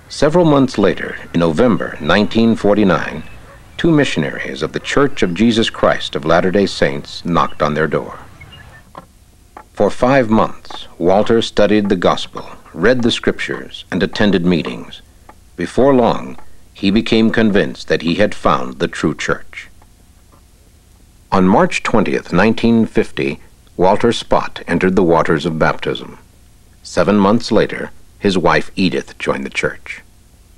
Several months later, in November 1949, two missionaries of the Church of Jesus Christ of Latter-day Saints knocked on their door. For 5 months, Walter studied the gospel, read the scriptures, and attended meetings. Before long, he became convinced that he had found the true church. On March 20th, 1950, Walter Spott entered the waters of baptism. 7 months later, his wife Edith joined the church.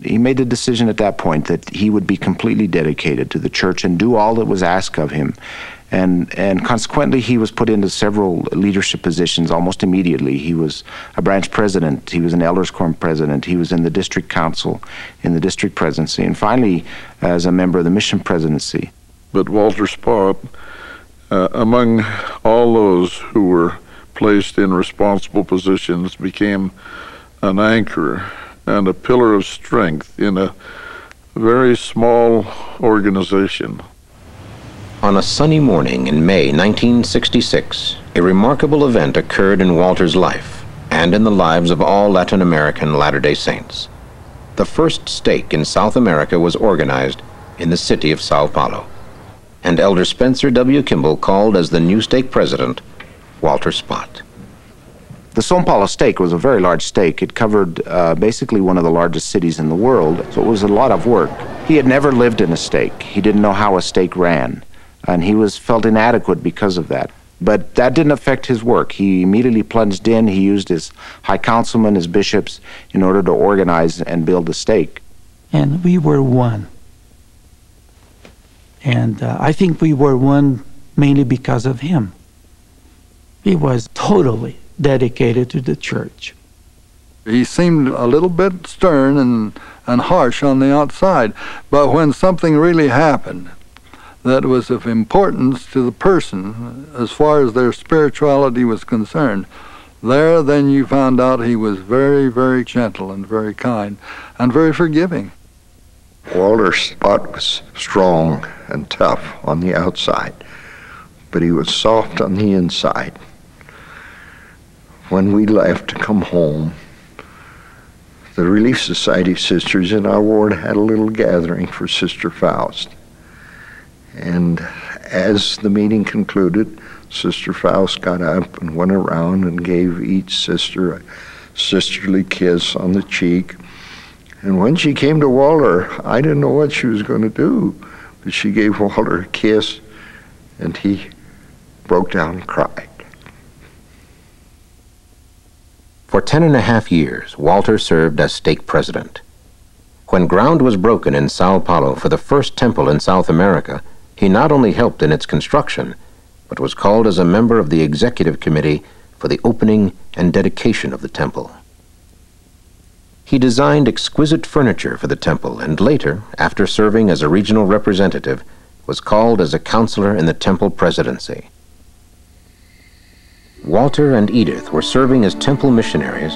He made the decision at that point that he would be completely dedicated to the church and do all that was asked of him. And consequently, he was put into several leadership positions almost immediately. He was a branch president, he was an elders quorum president, he was in the district council, in the district presidency, and finally as a member of the mission presidency. But Walter Spott, among all those who were placed in responsible positions, became an anchor and a pillar of strength in a very small organization. On a sunny morning in May 1966, a remarkable event occurred in Walter's life and in the lives of all Latin American Latter-day Saints. The first stake in South America was organized in the city of Sao Paulo, and Elder Spencer W. Kimball called as the new stake president Walter Spott. The Sao Paulo stake was a very large stake. It covered basically one of the largest cities in the world, so it was a lot of work. He had never lived in a stake. He didn't know how a stake ran, and he felt inadequate because of that. But that didn't affect his work. He immediately plunged in. He used his high councilmen, his bishops, in order to organize and build the stake. And we were one. And I think we were one mainly because of him. He was totally dedicated to the church. He seemed a little bit stern and harsh on the outside, but when something really happened that was of importance to the person as far as their spirituality was concerned, then you found out he was very, very gentle and very kind and very forgiving. Walter Spott was strong and tough on the outside, but he was soft on the inside. When we left to come home, the Relief Society sisters in our ward had a little gathering for Sister Faust. And as the meeting concluded, Sister Faust got up and went around and gave each sister a sisterly kiss on the cheek. And when she came to Walter, I didn't know what she was going to do, but she gave Walter a kiss, and he broke down and cried. For 10.5 years, Walter served as stake president. When ground was broken in Sao Paulo for the first temple in South America, he not only helped in its construction, but was called as a member of the executive committee for the opening and dedication of the temple. He designed exquisite furniture for the temple and later, after serving as a regional representative, was called as a counselor in the temple presidency. Walter and Edith were serving as temple missionaries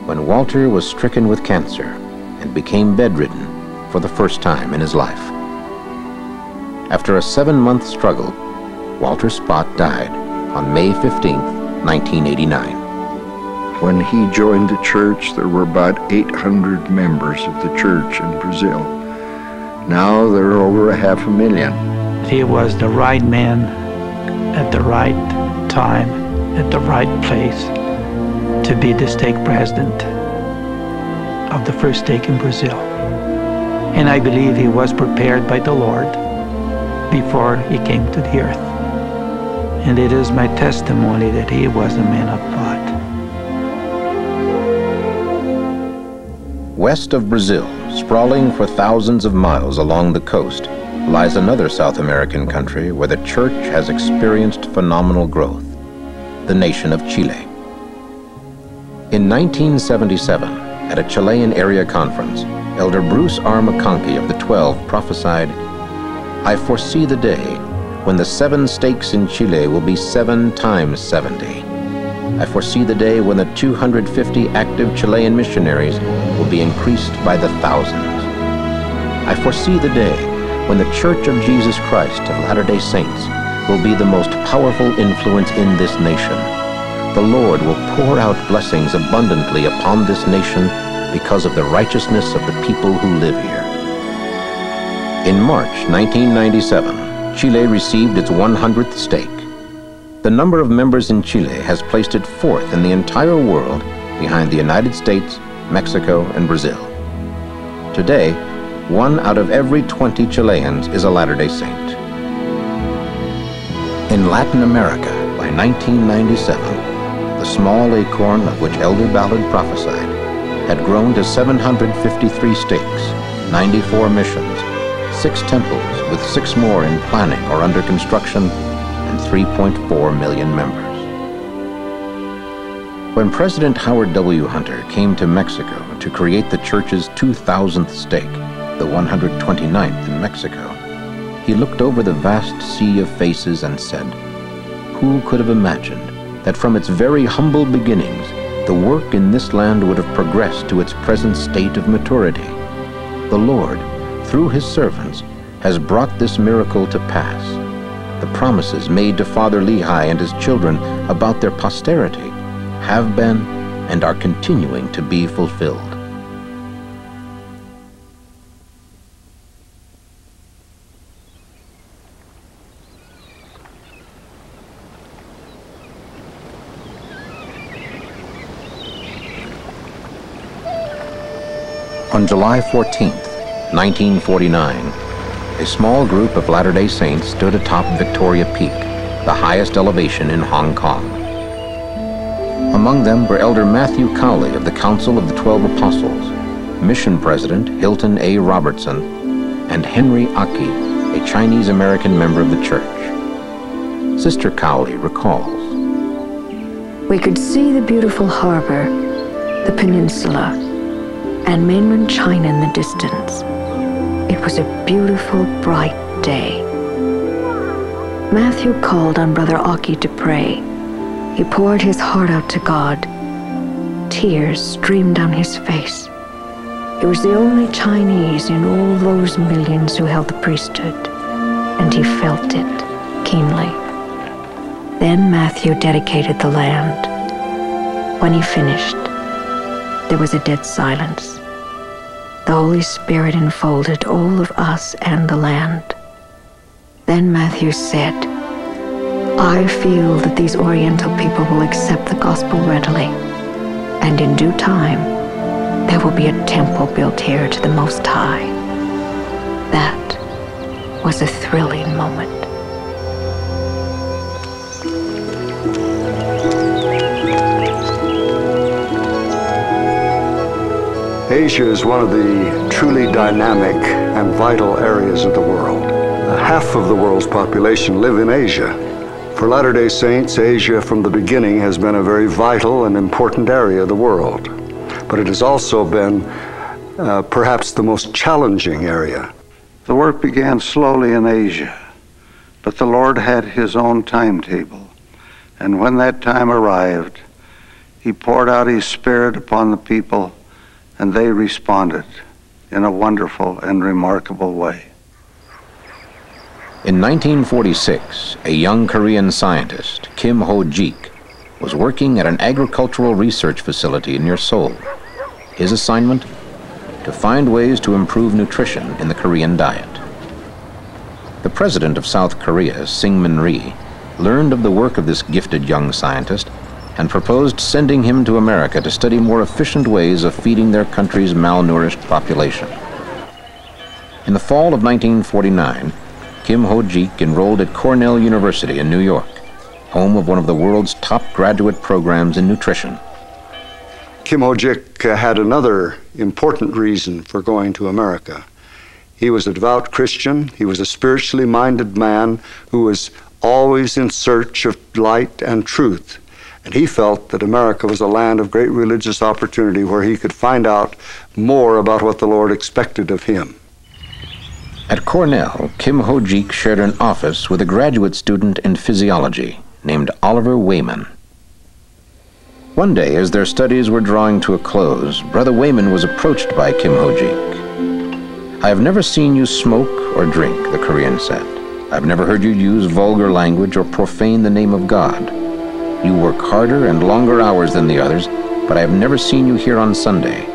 when Walter was stricken with cancer and became bedridden for the first time in his life. After a 7-month struggle, Walter Spott died on May 15, 1989. When he joined the church, there were about 800 members of the church in Brazil. Now there are over 500,000. He was the right man at the right time, at the right place to be the stake president of the first stake in Brazil. And I believe he was prepared by the Lord before he came to the earth. And it is my testimony that he was a man of God. West of Brazil, sprawling for thousands of miles along the coast, lies another South American country where the church has experienced phenomenal growth, the nation of Chile. In 1977, at a Chilean area conference, Elder Bruce R. McConkie of the 12 prophesied, "I foresee the day when the 7 stakes in Chile will be 7 times 70. I foresee the day when the 250 active Chilean missionaries will be increased by the thousands. I foresee the day when the Church of Jesus Christ of Latter-day Saints will be the most powerful influence in this nation. The Lord will pour out blessings abundantly upon this nation because of the righteousness of the people who live here. In March 1997, Chile received its 100th stake. The number of members in Chile has placed it fourth in the entire world behind the United States, Mexico, and Brazil. Today, 1 out of every 20 Chileans is a Latter-day Saint. In Latin America, by 1997, the small acorn of which Elder Ballard prophesied had grown to 753 stakes, 94 missions, 6 temples with 6 more in planning or under construction, and 3.4 million members. When President Howard W. Hunter came to Mexico to create the church's 2,000th stake, the 129th in Mexico, he looked over the vast sea of faces and said, "Who could have imagined that from its very humble beginnings, the work in this land would have progressed to its present state of maturity? The Lord, through his servants, has brought this miracle to pass. The promises made to Father Lehi and his children about their posterity have been and are continuing to be fulfilled." On July 14th, 1949, a small group of Latter-day Saints stood atop Victoria Peak, the highest elevation in Hong Kong. Among them were Elder Matthew Cowley of the Council of the 12 Apostles, Mission President Hilton A. Robertson, and Henry Aki, a Chinese-American member of the church. Sister Cowley recalls, "We could see the beautiful harbor, the peninsula, and mainland China in the distance. It was a beautiful, bright day. Matthew called on Brother Aki to pray. He poured his heart out to God. Tears streamed down his face. He was the only Chinese in all those millions who held the priesthood, and he felt it keenly. Then Matthew dedicated the land. When he finished, there was a dead silence. The Holy Spirit enfolded all of us and the land. Then Matthew said, 'I feel that these Oriental people will accept the gospel readily, and in due time, there will be a temple built here to the Most High.' That was a thrilling moment." Asia is one of the truly dynamic and vital areas of the world. Half of the world's population live in Asia. For Latter-day Saints, Asia from the beginning has been a very vital and important area of the world. But it has also been perhaps the most challenging area. The work began slowly in Asia, but the Lord had his own timetable. And when that time arrived, he poured out his Spirit upon the people, and they responded in a wonderful and remarkable way. In 1946, a young Korean scientist, Kim Ho-jik, was working at an agricultural research facility near Seoul. His assignment? To find ways to improve nutrition in the Korean diet. The president of South Korea, Syngman Rhee, learned of the work of this gifted young scientist and proposed sending him to America to study more efficient ways of feeding their country's malnourished population. In the fall of 1949, Kim Ho-jik enrolled at Cornell University in New York, home of one of the world's top graduate programs in nutrition. Kim Ho-jik had another important reason for going to America. He was a devout Christian. He was a spiritually minded man who was always in search of light and truth. And he felt that America was a land of great religious opportunity where he could find out more about what the Lord expected of him. At Cornell, Kim Ho-jik shared an office with a graduate student in physiology named Oliver Wayman. One day, as their studies were drawing to a close, Brother Wayman was approached by Kim Ho-jik. "I have never seen you smoke or drink," the Korean said. "I've never heard you use vulgar language or profane the name of God. You work harder and longer hours than the others, but I have never seen you here on Sunday.